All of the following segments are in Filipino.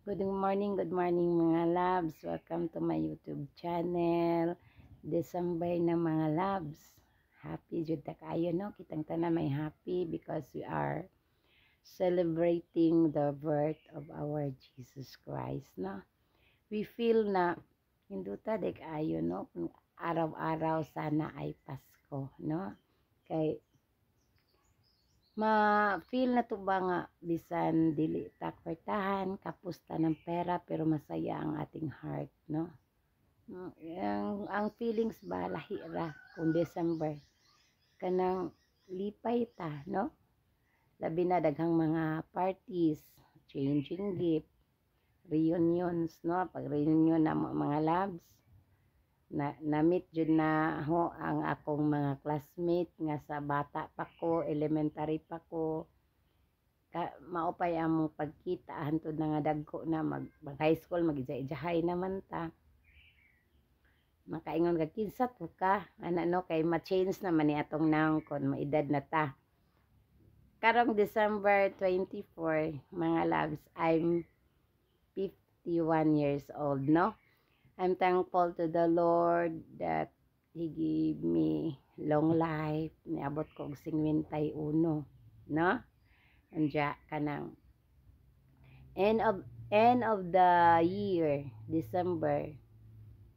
Good morning mga loves. Welcome to my YouTube channel. December na mga loves. Happy jud ta kayo no. Kitang tanan may happy because we are celebrating the birth of our Jesus Christ no. We feel na hinduta dek ayo no. Kung araw-araw sana ay Pasko no. Kay ma-feel na to ba nga bisan dili ta kwartahan kapusta ng pera pero masaya ang ating heart no. Ang feelings ba lahi ra kung December kanang lipay ta no, labi na daghang mga parties, changing gift, reunions no, pag reunion na mga loves na meet jud na ho ang akong mga classmate nga sa bata pa ko, elementary pa ko. Maupay among pagkita hantod na nga dagko na mag high school mag-ijahay naman ta. Makaingon ka kinsa to ka ana no, kay ma-change naman ni atong naong kon maedad na ta. Karong December 24 mga loves, I'm 51 years old no. I'm thankful to the Lord that He gave me long life. Niabot ko og 51, no? Anja kanang end of the year, December.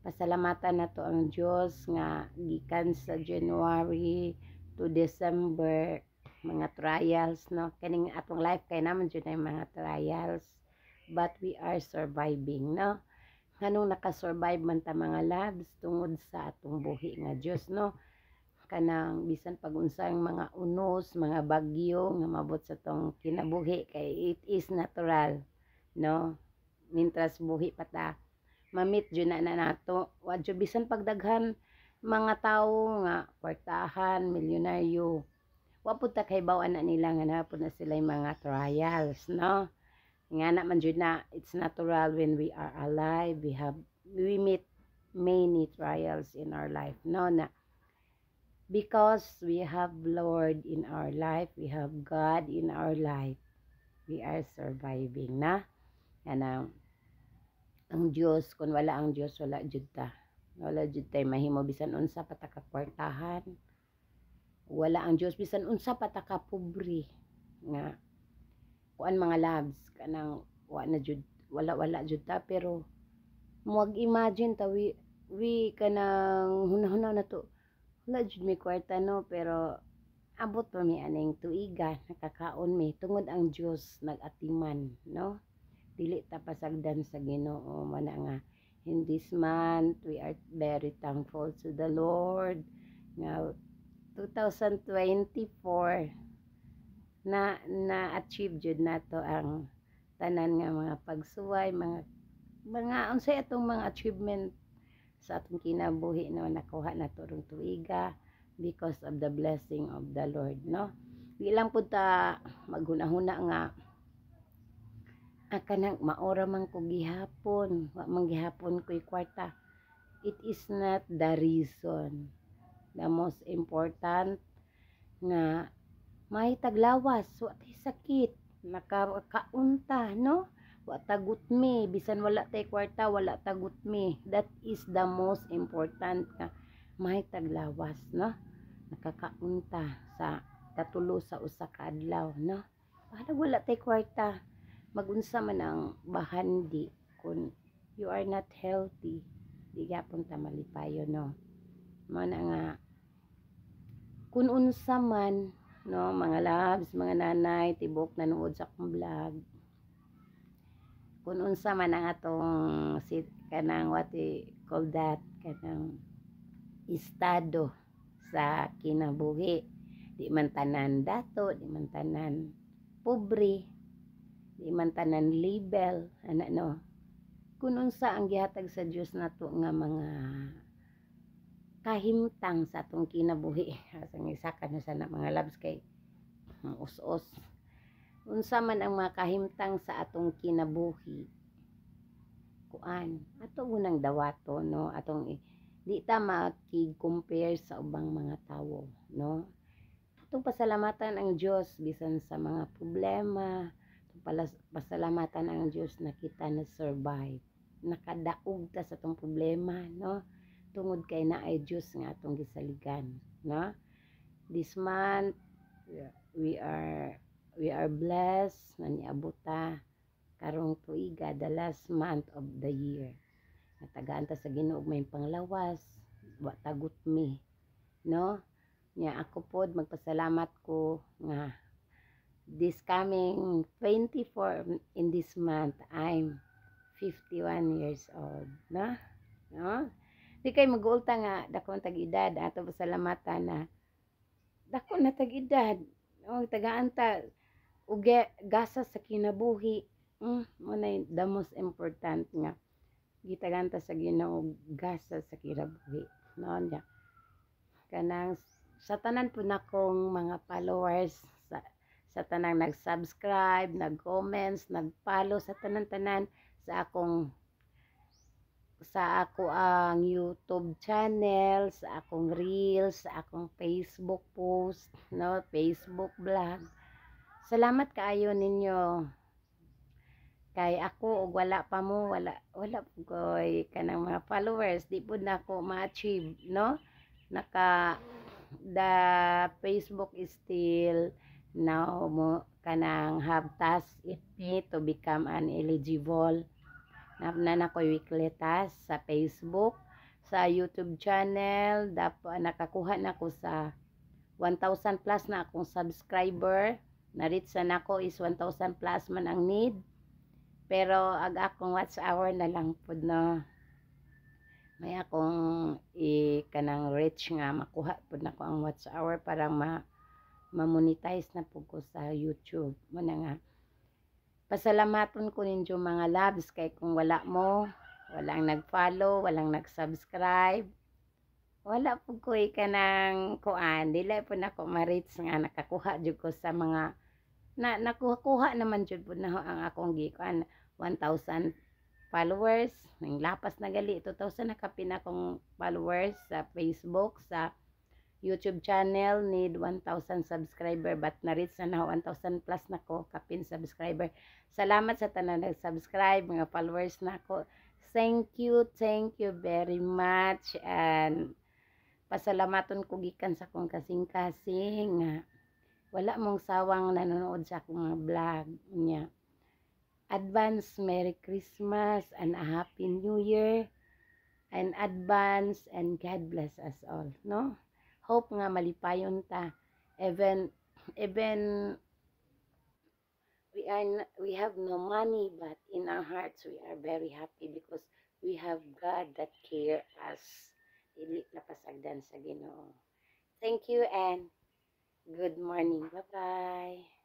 Pasalamatan na to ang Dios nga gikan sa January to December mga trials no. Kaning atong life kay naman jud ay mga trials, but we are surviving no. Nganong nakasurvive man ta mga loves tungod sa atong buhi nga Dios no. Kanang bisan pag-unsang mga unos, mga bagyo nga mabot sa tong kinabuhi kay it is natural no. Mintras buhi pa ta, mamit jud na nato. Wa jud bisan pagdaghan mga tawo nga kwartahan, milyonaryo. Wa pud ta kay baw-an na nila nga napud na sila mga trials no. Nga na man jud na it's natural when we are alive, we meet many trials in our life no, na because we have Lord in our life, we have God in our life, we are surviving na. Ana ang Dios, kung wala ang Dios wala jud ta, wala jud tay mahimo bisan unsa pa ta ka kwartahan. Wala ang Dios bisan unsa pa ta ka pobre nga kuan mga loves kanang wala jud ta. Pero mag imagine ta we kanang hunahuna na to, wala jud may kwarta no, pero abot pa mi aning tuiga nakakaon mi tungod ang Dios nag-atiman no. Dili ta pasagdan sa Ginoo mana nga in this month we are very thankful to the Lord nga 2024 na-achieve jud nato ang tanan nga mga pagsuway, mga unsay atong mga achievement sa atong kinabuhi no, nakuha nato rong tuiga because of the blessing of the Lord no. Di lang pud ta maghunahuna nga kanang maora man ko gihapon, wa man gihapon ko'y kwarta. It is not the reason. The most important nga may taglawas, wa tay sakit, nakakaunta no, wa tagutmi, bisan wala tay kwarta wala tagutmi. That is the most important nga may taglawas no, nakakaunta sa katulo sa usa ka adlaw no. Para wala tay kwarta, magunsa man ang bahandi kung you are not healthy, di gyapon ta malipayon no. Mao na nga kun unsa man no mga loves, mga nanay tibok nanood sa akong vlog, kung unsa man ang atong kanang what we call that, kanang estado sa kinabuhi, di man tanan dato, di man tanan pobre, di man tanan label ana no. Kung unsa ang gihatag sa Dios nato nga mga kahimtang sa atong kinabuhi asang isa ka na sana mga loves kay us-us. Unsa man ang mga kahimtang sa atong kinabuhi, kuan ato unang dawato no, atong di ta makig-compare sa ubang mga tawo no. Atong pasalamatan ang Dios bisan sa mga problema, pasalamatan ang Diyos na kita na survive. Nakadaog ta sa tong problema, no? Tungod kay na ay Diyos nga atong gisaligan, no? This month we are blessed na niabot ta karong tuiga, the last month of the year. Natagaan ta sa Ginoo may panglawas, wa tagot mi, no? Nya ako pod magpasalamat ko nga this coming 24 in this month, I'm 51 years old, no? No? Di kay mag-ulta nga, dako na tag-edad, ato pasalamatan na, dako na tag-edad, no? Tagaan ta, uge, gasa sa kinabuhi, muna the most important nga, gitagan ta sa Ginoo gasa sa kinabuhi, no? Kanang, sa tanan po na kong mga followers, sa tanang nag-subscribe, nag-comments, nag-follow sa tanan-tanan sa ako ang YouTube channel, sa akong reels, sa akong Facebook post, no, Facebook vlog. Salamat kaayo ninyo. Kay ako og wala pa mo, wala koy kanang mga followers, di pud nako ma-achieve, no? The Facebook is still now mo kanang have task it me to become an eligible na ko weekly task sa Facebook, sa YouTube channel. Dapat nakakuha na ko sa 1,000 plus na akong subscriber. Na-reach na ko is 1,000 plus man ang need, pero akong watch hour na lang pod, no? May akong kanang reach nga makuha pod na ko ang watch hour para ma-monetize na po ko sa YouTube. Muna nga, pasalamaton ko ninyo mga loves, kay kung wala mo, walang nag-follow, walang nag-subscribe, wala po ko kanang kuan, dili po na ko ma-reach nga nakakuha jud ko sa mga nakuha naman jud po na ang akong gikuan 1,000 followers, ning lapas na gali 2,000 nakapin akong followers sa Facebook, sa YouTube channel need 1,000 subscriber, but na-reach na 1,000 plus na ko kapin subscriber. Salamat sa tanan nag-subscribe, mga followers na ko. Thank you very much, and pasalamaton ko gikan sa akong kasing-kasing. Wala mong sawang nanonood sa akong mga vlog niya. Advance Merry Christmas and a Happy New Year, and advance, and God bless us all, no? Hope nga malipayon ta, even we have no money, but in our hearts we are very happy because we have God that care us. Dili napasagdan sa Ginoo. Thank you and good morning. Bye bye.